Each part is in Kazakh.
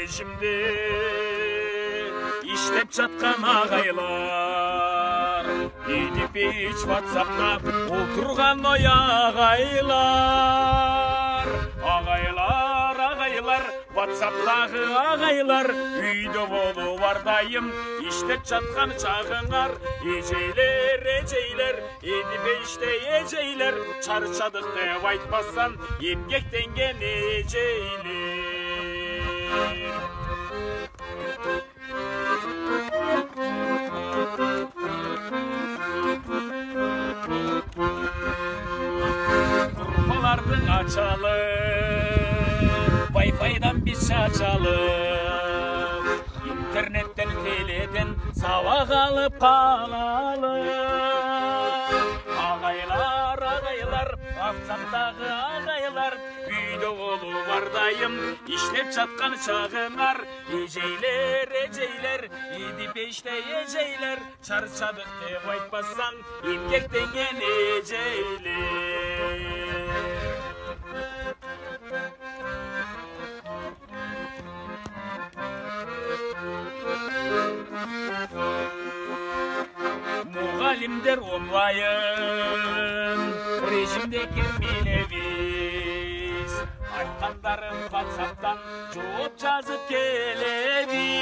rejimde işlep жатқан ағайлар, едіп еч ватсапта отырған ой ағайлар. Ағайлар, ватсаптағы ағайлар, үйді болу бардайым, іштеп жатқан чағыңар. Ежейлер, едіп еште ежейлер, чарчадық деп айтпасан, емгектенген ежейлер. Құрбалардың ачалы, Wi-Fi-дан біз шачалып, интернеттен теледен сабақ алып қалалы. Ағайлар, ватсаптағы ағайлар, үйді болу бардайым, іштеп жатқан шағыңар. Ежейлер, едіп еште ежейлер, чарчадық деп айтпасаң, емгектенген ежейлер. Мұғалімдер онлайн режимде келмелебіз, айтқандарын ватсаптан жауап жазып келебіз.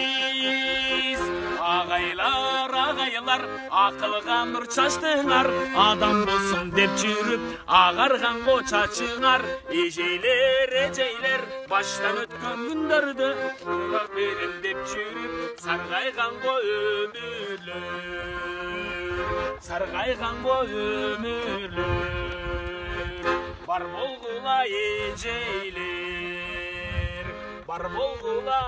Ағайлар, ақылға нұр шаштыңар, адам болсын деп жүріп ағарған ғо чачыңар. Ежейлер, баштан өткен күндерді ұрақ берем деп жүріп сарғайған ғо өмірлер. Бар болғыла ежейлер, бар болғыла